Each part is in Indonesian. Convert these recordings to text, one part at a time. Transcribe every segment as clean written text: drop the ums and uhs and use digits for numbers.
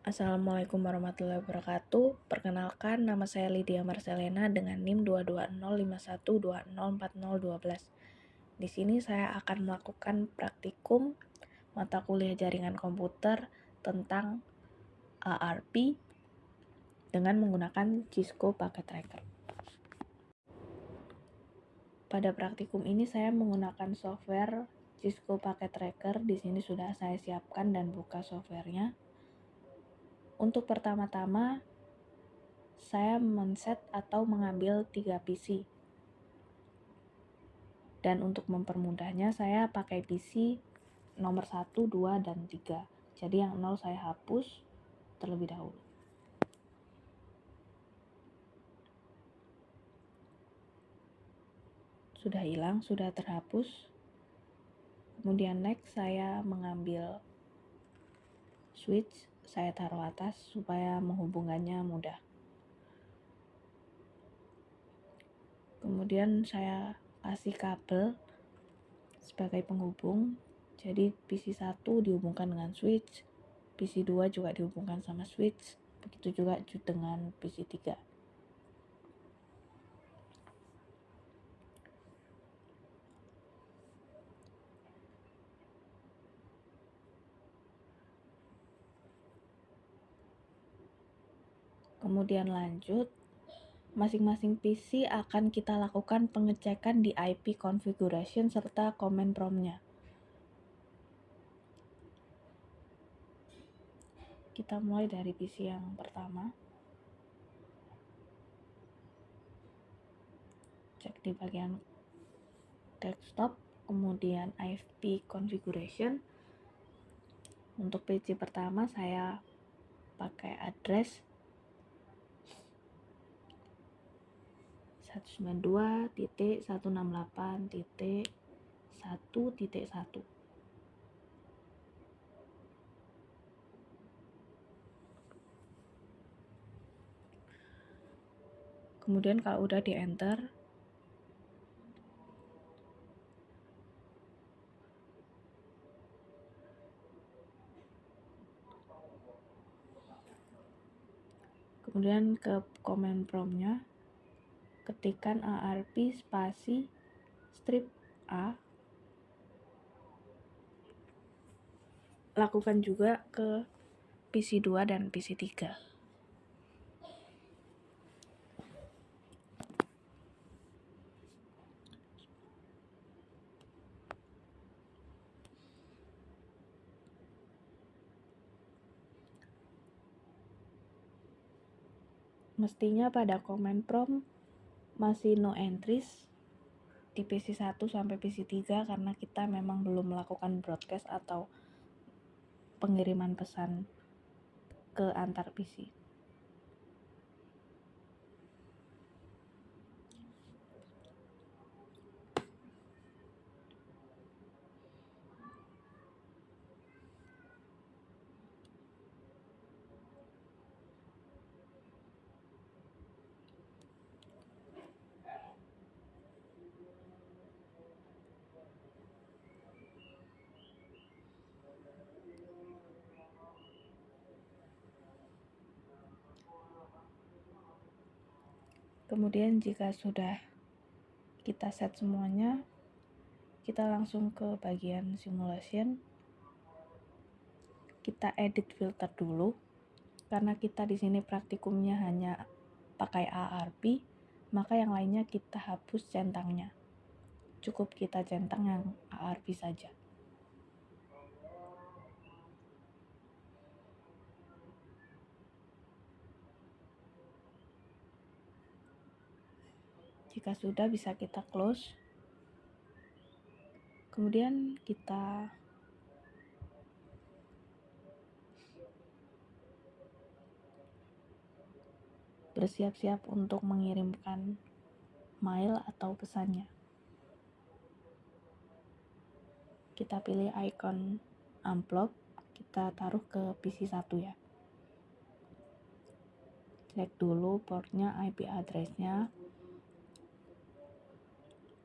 Assalamualaikum warahmatullahi wabarakatuh. Perkenalkan, nama saya Lydia Marcelena dengan NIM 2205120404012. Di sini saya akan melakukan praktikum mata kuliah jaringan komputer tentang ARP dengan menggunakan Cisco Packet Tracker. Pada praktikum ini saya menggunakan software Cisco Packet Tracker. Di sini sudah saya siapkan dan buka softwarenya. Untuk pertama-tama, saya men-set atau mengambil 3 PC. Dan untuk mempermudahnya, saya pakai PC nomor 1, 2, dan 3. Jadi yang 0 saya hapus terlebih dahulu. Sudah hilang, sudah terhapus. Kemudian next, saya mengambil switch, saya taruh atas supaya menghubungkannya mudah. Kemudian saya kasih kabel sebagai penghubung. Jadi PC 1 dihubungkan dengan switch, PC 2 juga dihubungkan sama switch, begitu juga dengan PC 3. Kemudian lanjut, masing-masing PC akan kita lakukan pengecekan di IP configuration serta command prompt-nya. Kita mulai dari PC yang pertama. Cek di bagian desktop, kemudian IP configuration. Untuk PC pertama saya pakai address 192.168.1.1. Kemudian kalau udah di enter, kemudian ke command prompt-nya ketikkan ARP spasi strip A. Lakukan juga ke PC 2 dan PC 3. Mestinya pada command prompt masih no entries di PC 1 sampai PC 3 karena kita memang belum melakukan broadcast atau pengiriman pesan ke antar PC. Kemudian jika sudah kita set semuanya, kita langsung ke bagian simulation. Kita edit filter dulu karena kita di sini praktikumnya hanya pakai ARP, maka yang lainnya kita hapus centangnya. Cukup kita centang yang ARP saja. Jika sudah, bisa kita close. Kemudian kita bersiap-siap untuk mengirimkan mail atau pesannya. Kita pilih icon amplop, kita taruh ke PC 1 ya. Cek dulu portnya, IP address-nya.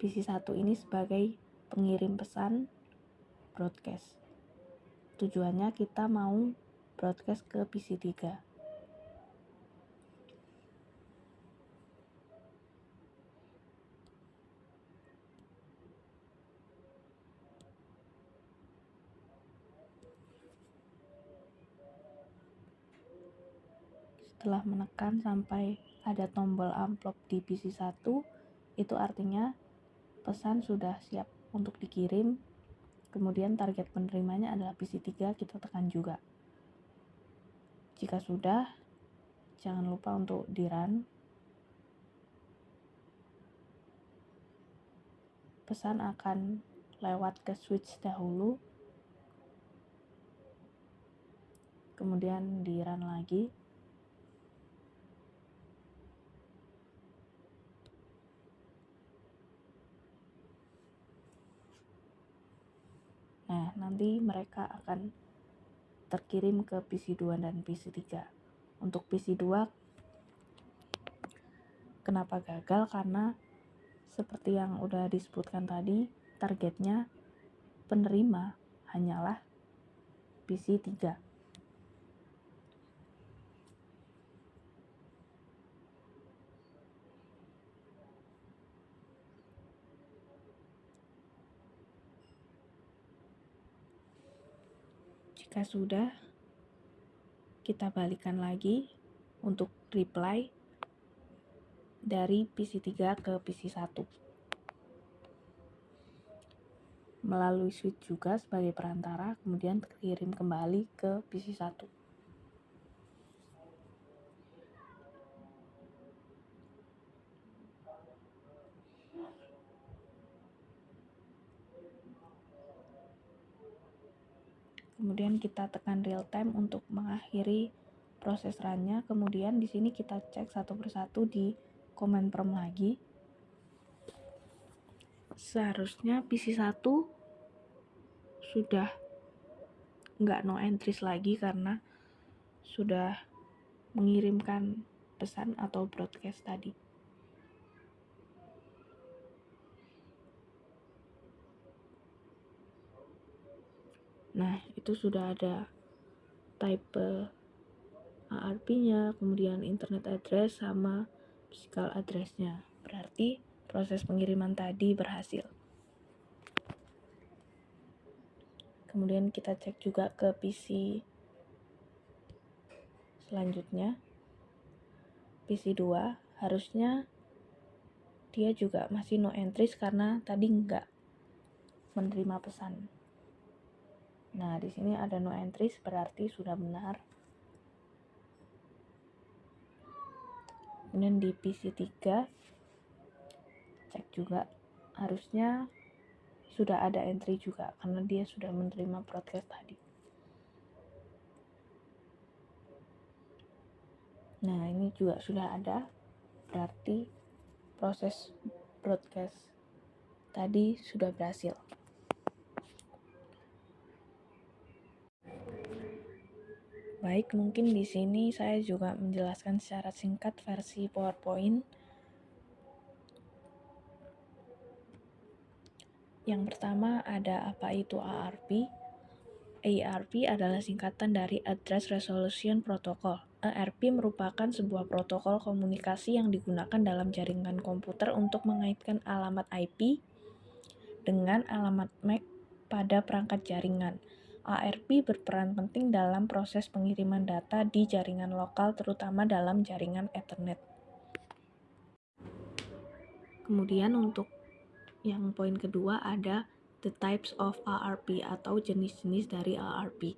PC 1 ini sebagai pengirim pesan broadcast. Tujuannya kita mau broadcast ke PC3. Setelah menekan sampai ada tombol amplop di PC1, itu artinya pesan sudah siap untuk dikirim. Kemudian target penerimanya adalah PC3, kita tekan juga. Jika sudah, jangan lupa untuk di-run. Pesan akan lewat ke switch dahulu, kemudian di-run lagi. Nah, nanti mereka akan terkirim ke PC2 dan PC3. Untuk PC2, kenapa gagal? Karena seperti yang udah disebutkan tadi, targetnya penerima hanyalah PC3. Jika sudah, kita balikan lagi untuk reply dari PC3 ke PC1. Melalui switch juga sebagai perantara, kemudian terkirim kembali ke PC1. Kemudian kita tekan real time untuk mengakhiri proses run-nya. Kemudian di sini kita cek satu persatu di command prompt lagi. Seharusnya PC1 sudah nggak no entries lagi karena sudah mengirimkan pesan atau broadcast tadi. Nah, itu sudah ada type ARP-nya, kemudian internet address sama physical address-nya. Berarti proses pengiriman tadi berhasil. Kemudian kita cek juga ke PC selanjutnya. PC2 harusnya dia juga masih no entries karena tadi nggak menerima pesan. Nah, di sini ada no entries berarti sudah benar. Kemudian di PC3 cek juga, harusnya sudah ada entry juga karena dia sudah menerima broadcast tadi. Nah, ini juga sudah ada, berarti proses broadcast tadi sudah berhasil. Baik, mungkin di sini saya juga menjelaskan secara singkat versi PowerPoint. Yang pertama ada apa itu ARP. ARP adalah singkatan dari Address Resolution Protocol. ARP merupakan sebuah protokol komunikasi yang digunakan dalam jaringan komputer untuk mengaitkan alamat IP dengan alamat MAC pada perangkat jaringan. ARP berperan penting dalam proses pengiriman data di jaringan lokal, terutama dalam jaringan Ethernet. Kemudian untuk yang poin kedua ada the types of ARP atau jenis-jenis dari ARP.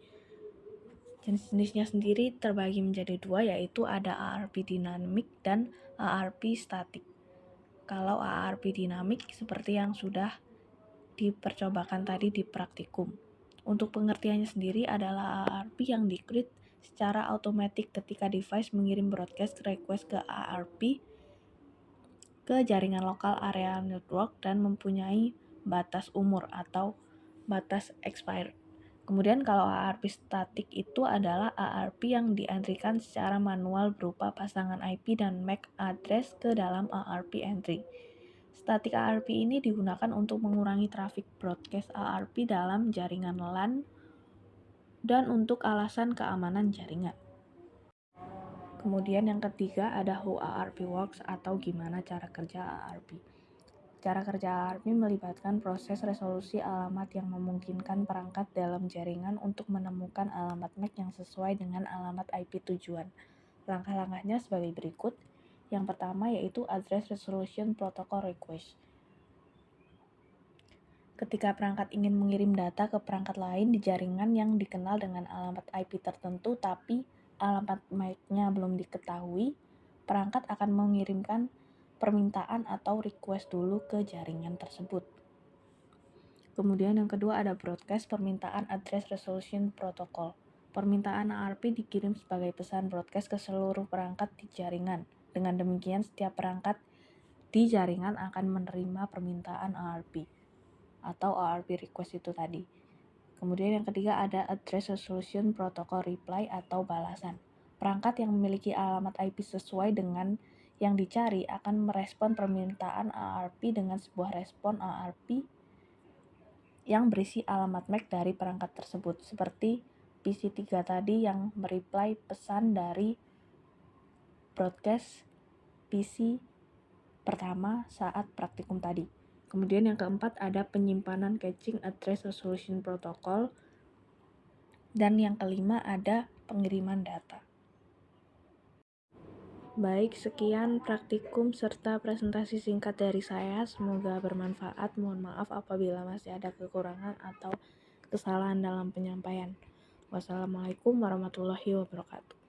Jenis-jenisnya sendiri terbagi menjadi dua, yaitu ada ARP dinamik dan ARP statik. Kalau ARP dinamik seperti yang sudah dipercobakan tadi di praktikum. Untuk pengertiannya sendiri adalah ARP yang di-create secara otomatis ketika device mengirim broadcast request ke ARP ke jaringan lokal area network dan mempunyai batas umur atau batas expired. Kemudian kalau ARP statik itu adalah ARP yang dientrikan secara manual berupa pasangan IP dan MAC address ke dalam ARP entry. Static ARP ini digunakan untuk mengurangi trafik broadcast ARP dalam jaringan LAN dan untuk alasan keamanan jaringan. Kemudian yang ketiga ada How ARP Works atau gimana cara kerja ARP. Cara kerja ARP melibatkan proses resolusi alamat yang memungkinkan perangkat dalam jaringan untuk menemukan alamat MAC yang sesuai dengan alamat IP tujuan. Langkah-langkahnya sebagai berikut. Yang pertama yaitu Address Resolution Protocol Request. Ketika perangkat ingin mengirim data ke perangkat lain di jaringan yang dikenal dengan alamat IP tertentu tapi alamat MAC-nya belum diketahui, perangkat akan mengirimkan permintaan atau request dulu ke jaringan tersebut. Kemudian yang kedua ada broadcast permintaan address resolution protocol. Permintaan ARP dikirim sebagai pesan broadcast ke seluruh perangkat di jaringan. Dengan demikian setiap perangkat di jaringan akan menerima permintaan ARP atau ARP request itu tadi. Kemudian yang ketiga ada address resolution protocol reply atau balasan. Perangkat yang memiliki alamat IP sesuai dengan yang dicari akan merespon permintaan ARP dengan sebuah respon ARP yang berisi alamat MAC dari perangkat tersebut, seperti PC3 tadi yang mereply pesan dari broadcast PC pertama saat praktikum tadi. Kemudian yang keempat ada penyimpanan caching address resolution protocol, dan yang kelima ada pengiriman data. Baik, sekian praktikum serta presentasi singkat dari saya. Semoga bermanfaat. Mohon maaf apabila masih ada kekurangan atau kesalahan dalam penyampaian. Wassalamualaikum warahmatullahi wabarakatuh.